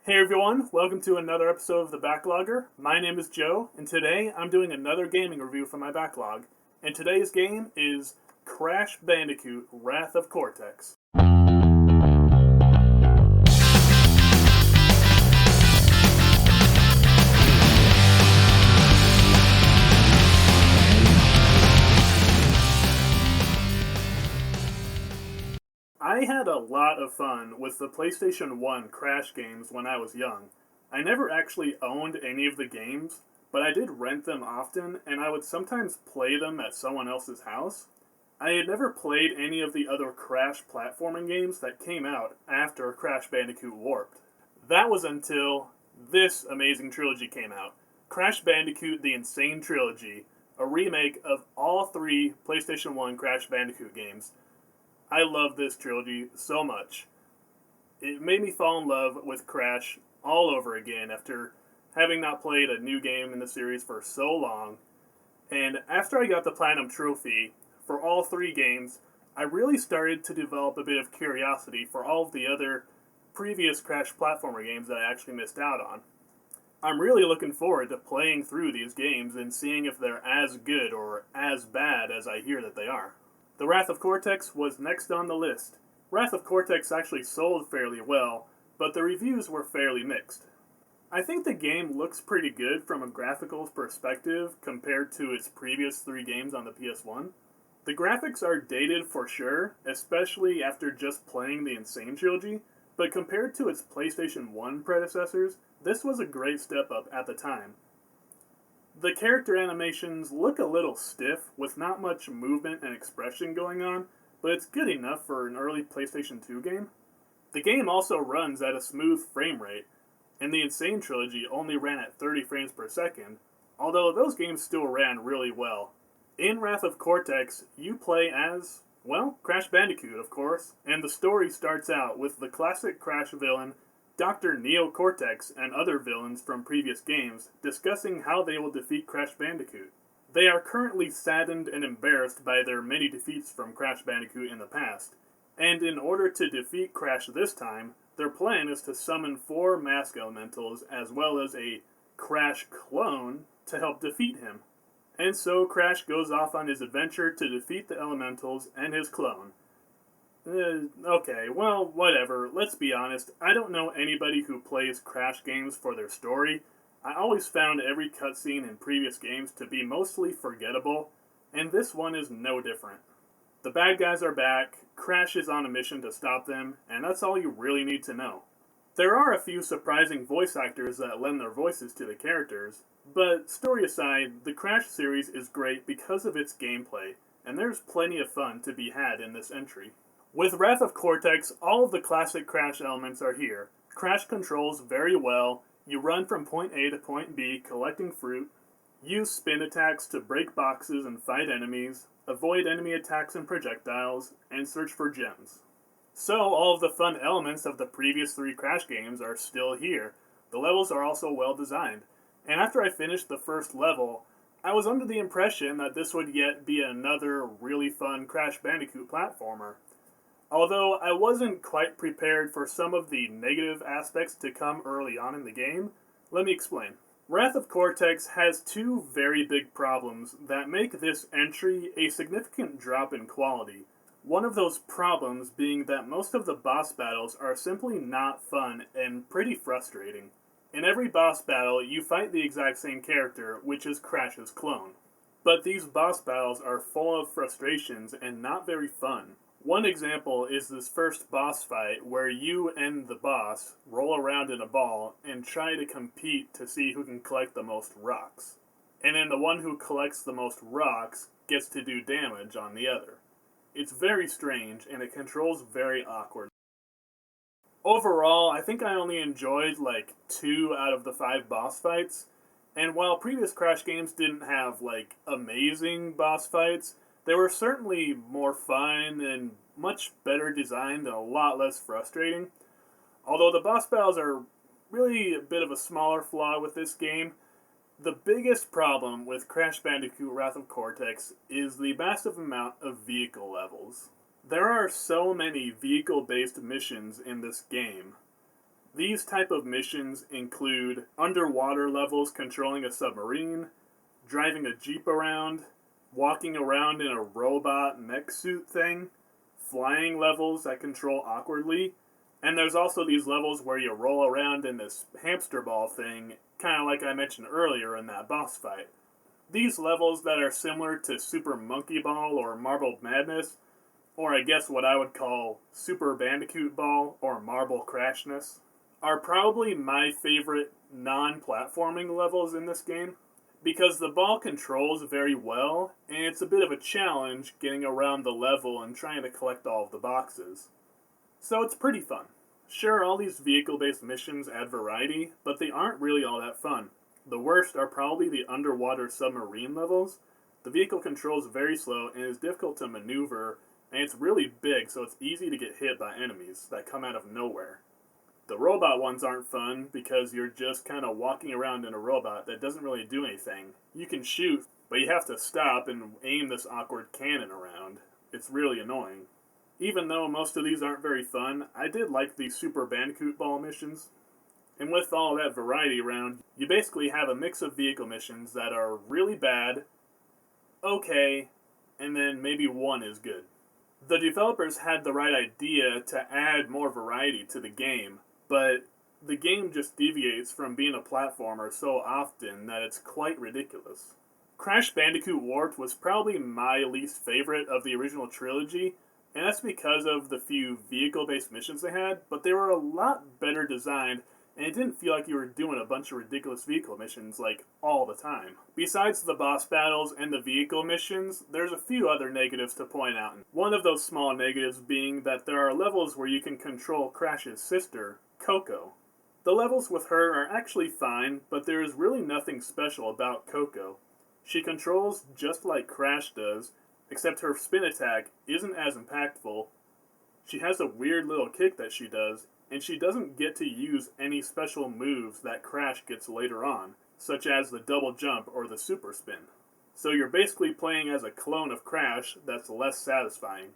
Hey everyone, welcome to another episode of the Backlogger. My name is Joe, and today I'm doing another gaming review for my backlog. And today's game is Crash Bandicoot, Wrath of Cortex. I had a lot of fun with the PlayStation 1 Crash games when I was young. I never actually owned any of the games, but I did rent them often, and I would sometimes play them at someone else's house. I had never played any of the other Crash platforming games that came out after Crash Bandicoot Warped. That was until this amazing trilogy came out, Crash Bandicoot The Insane Trilogy, a remake of all three PlayStation 1 Crash Bandicoot games. I love this trilogy so much. It made me fall in love with Crash all over again after having not played a new game in the series for so long. And after I got the Platinum Trophy for all three games, I really started to develop a bit of curiosity for all of the other previous Crash platformer games that I actually missed out on. I'm really looking forward to playing through these games and seeing if they're as good or as bad as I hear that they are. The Wrath of Cortex was next on the list. Wrath of Cortex actually sold fairly well, but the reviews were fairly mixed. I think the game looks pretty good from a graphical perspective compared to its previous three games on the PS1. The graphics are dated for sure, especially after just playing the Insane Trilogy, but compared to its PlayStation 1 predecessors, this was a great step up at the time. The character animations look a little stiff, with not much movement and expression going on, but it's good enough for an early PlayStation 2 game. The game also runs at a smooth frame rate, and the Insane Trilogy only ran at 30 frames per second, although those games still ran really well. In Wrath of Cortex, you play as, well, Crash Bandicoot, of course, and the story starts out with the classic Crash villain Dr. Neo Cortex and other villains from previous games discussing how they will defeat Crash Bandicoot. They are currently saddened and embarrassed by their many defeats from Crash Bandicoot in the past, and in order to defeat Crash this time, their plan is to summon 4 mask elementals as well as a Crash clone to help defeat him. And so Crash goes off on his adventure to defeat the elementals and his clone. Okay, well, whatever. Let's be honest. I don't know anybody who plays Crash games for their story. I always found every cutscene in previous games to be mostly forgettable, and this one is no different. The bad guys are back, Crash is on a mission to stop them, and that's all you really need to know. There are a few surprising voice actors that lend their voices to the characters, but story aside, the Crash series is great because of its gameplay, and there's plenty of fun to be had in this entry. With Wrath of Cortex, all of the classic Crash elements are here. Crash controls very well, you run from point A to point B collecting fruit, use spin attacks to break boxes and fight enemies, avoid enemy attacks and projectiles, and search for gems. So all of the fun elements of the previous 3 Crash games are still here. The levels are also well designed, and after I finished the first level, I was under the impression that this would yet be another really fun Crash Bandicoot platformer. Although I wasn't quite prepared for some of the negative aspects to come early on in the game, let me explain. Wrath of Cortex has 2 very big problems that make this entry a significant drop in quality. One of those problems being that most of the boss battles are simply not fun and pretty frustrating. In every boss battle, you fight the exact same character, which is Crash's clone. But these boss battles are full of frustrations and not very fun. One example is this first boss fight where you and the boss roll around in a ball and try to compete to see who can collect the most rocks. And then the one who collects the most rocks gets to do damage on the other. It's very strange and it controls very awkward. Overall, I think I only enjoyed like 2 out of the 5 boss fights, and while previous Crash games didn't have like amazing boss fights, they were certainly more fun and much better designed and a lot less frustrating. Although the boss battles are really a bit of a smaller flaw with this game, the biggest problem with Crash Bandicoot Wrath of Cortex is the massive amount of vehicle levels. There are so many vehicle-based missions in this game, These type of missions include underwater levels controlling a submarine, driving a jeep around, walking around in a robot mech suit thing, flying levels that control awkwardly, and there's also these levels where you roll around in this hamster ball thing, kind of like I mentioned earlier in that boss fight. These levels that are similar to Super Monkey Ball or Marble Madness, or I guess what I would call Super Bandicoot Ball or Marble Crashness, are probably my favorite non-platforming levels in this game, because the ball controls very well, and it's a bit of a challenge getting around the level and trying to collect all of the boxes. So it's pretty fun. Sure, all these vehicle-based missions add variety, but they aren't really all that fun. The worst are probably the underwater submarine levels. The vehicle controls very slow and is difficult to maneuver, and it's really big, so it's easy to get hit by enemies that come out of nowhere. The robot ones aren't fun because you're just kind of walking around in a robot that doesn't really do anything. You can shoot, but you have to stop and aim this awkward cannon around. It's really annoying. Even though most of these aren't very fun, I did like the Super Bandicoot Ball missions. And with all that variety around, you basically have a mix of vehicle missions that are really bad, okay, and then maybe one is good. The developers had the right idea to add more variety to the game, but the game just deviates from being a platformer so often that it's quite ridiculous. Crash Bandicoot Warped was probably my least favorite of the original trilogy, and that's because of the few vehicle-based missions they had, but they were a lot better designed, and it didn't feel like you were doing a bunch of ridiculous vehicle missions, like, all the time. Besides the boss battles and the vehicle missions, there's a few other negatives to point out. One of those small negatives being that there are levels where you can control Crash's sister, Coco. The levels with her are actually fine, but there is really nothing special about Coco. She controls just like Crash does, except her spin attack isn't as impactful. She has a weird little kick that she does, and she doesn't get to use any special moves that Crash gets later on, such as the double jump or the super spin. So you're basically playing as a clone of Crash that's less satisfying.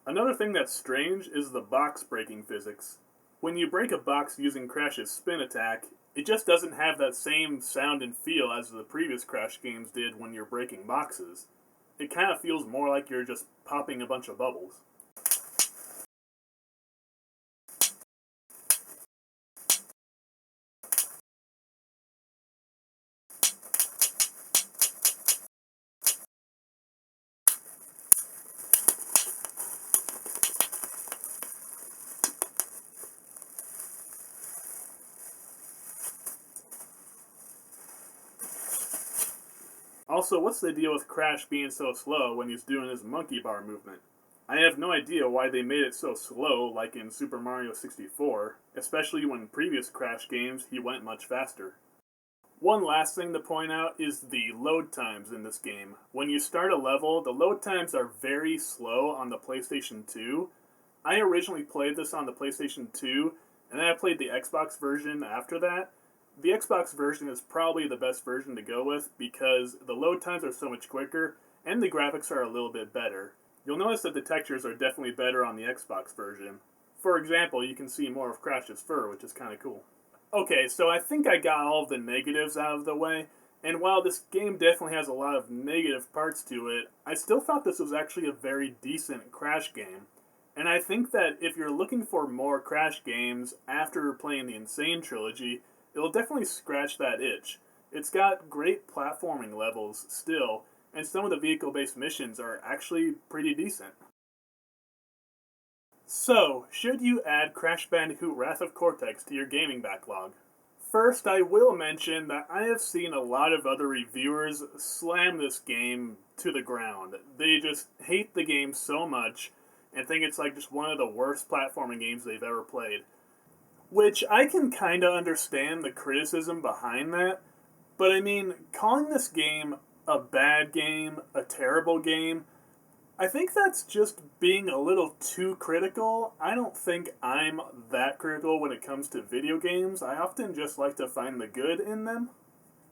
Another thing that's strange is the box breaking physics. When you break a box using Crash's spin attack, it just doesn't have that same sound and feel as the previous Crash games did when you're breaking boxes. It kind of feels more like you're just popping a bunch of bubbles. Also, what's the deal with Crash being so slow when he's doing his monkey bar movement? I have no idea why they made it so slow like in Super Mario 64, especially when previous Crash games he went much faster. One last thing to point out is the load times in this game. When you start a level, the load times are very slow on the PlayStation 2. I originally played this on the PlayStation 2, and then I played the Xbox version after that. The Xbox version is probably the best version to go with because the load times are so much quicker, and the graphics are a little bit better. You'll notice that the textures are definitely better on the Xbox version. For example, you can see more of Crash's fur, which is kind of cool. Okay, so I think I got all of the negatives out of the way, and while this game definitely has a lot of negative parts to it, I still thought this was actually a very decent Crash game. And I think that if you're looking for more Crash games after playing the Insane trilogy, it'll definitely scratch that itch. It's got great platforming levels still, and some of the vehicle-based missions are actually pretty decent. So, should you add Crash Bandicoot Wrath of Cortex to your gaming backlog? First, I will mention that I have seen a lot of other reviewers slam this game to the ground. They just hate the game so much and think it's like just one of the worst platforming games they've ever played. Which I can kinda understand the criticism behind that, but I mean, calling this game a bad game, a terrible game, I think that's just being a little too critical. I don't think I'm that critical when it comes to video games. I often just like to find the good in them.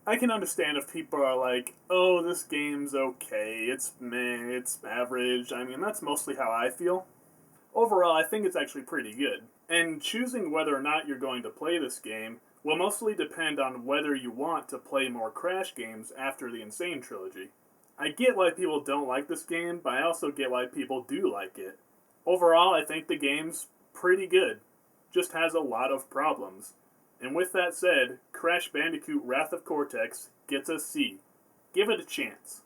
I can understand if people are like, oh, this game's okay, it's meh, it's average. I mean, that's mostly how I feel. Overall, I think it's actually pretty good. And choosing whether or not you're going to play this game will mostly depend on whether you want to play more Crash games after the Insane trilogy. I get why people don't like this game, but I also get why people do like it. Overall, I think the game's pretty good, just has a lot of problems. And with that said, Crash Bandicoot Wrath of Cortex gets a C. Give it a chance.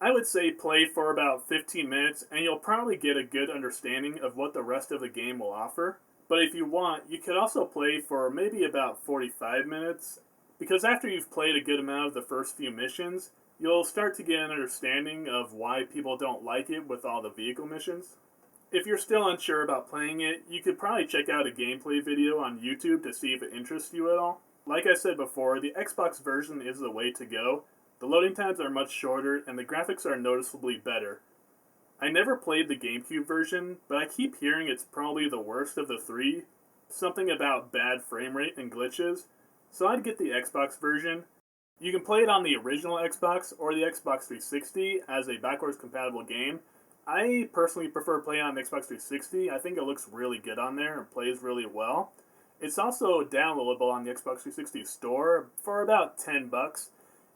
I would say play for about 15 minutes and you'll probably get a good understanding of what the rest of the game will offer. But if you want, you could also play for maybe about 45 minutes, because after you've played a good amount of the first few missions, you'll start to get an understanding of why people don't like it with all the vehicle missions. If you're still unsure about playing it, you could probably check out a gameplay video on YouTube to see if it interests you at all. Like I said before, the Xbox version is the way to go. The loading times are much shorter and the graphics are noticeably better. I never played the GameCube version, but I keep hearing it's probably the worst of the three. Something about bad frame rate and glitches. So I'd get the Xbox version. You can play it on the original Xbox or the Xbox 360 as a backwards compatible game. I personally prefer playing on the Xbox 360. I think it looks really good on there and plays really well. It's also downloadable on the Xbox 360 store for about $10.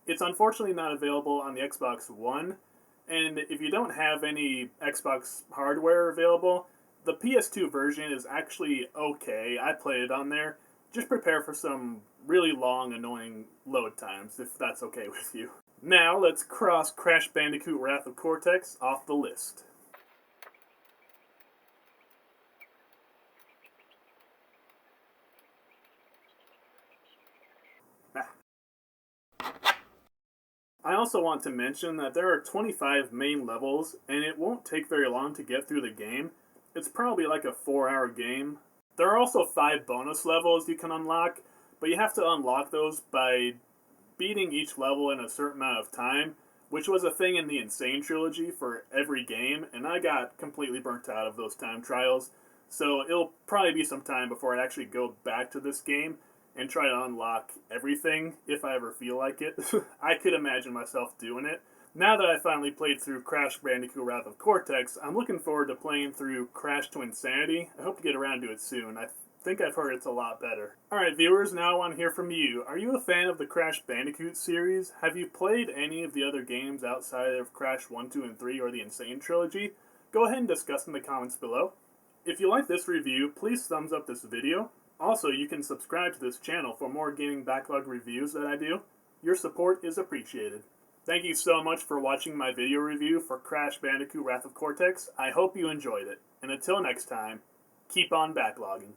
It's unfortunately not available on the Xbox One, and if you don't have any Xbox hardware available, the PS2 version is actually okay. I played it on there. Just prepare for some really long, annoying load times, if that's okay with you. Now, let's cross Crash Bandicoot Wrath of Cortex off the list. I also want to mention that there are 25 main levels, and it won't take very long to get through the game. It's probably like a 4-hour game. There are also 5 bonus levels you can unlock, but you have to unlock those by beating each level in a certain amount of time, which was a thing in the Insane trilogy for every game, and I got completely burnt out of those time trials, so it'll probably be some time before I actually go back to this game and try to unlock everything if I ever feel like it. I could imagine myself doing it. Now that I finally played through Crash Bandicoot Wrath of Cortex, I'm looking forward to playing through Crash to Insanity. I hope to get around to it soon. I think I've heard it's a lot better. Alright viewers, now I want to hear from you. Are you a fan of the Crash Bandicoot series? Have you played any of the other games outside of Crash 1, 2, and 3 or the Insane trilogy? Go ahead and discuss in the comments below. If you like this review, please thumbs up this video. Also, you can subscribe to this channel for more gaming backlog reviews that I do. Your support is appreciated. Thank you so much for watching my video review for Crash Bandicoot Wrath of Cortex. I hope you enjoyed it. And until next time, keep on backlogging.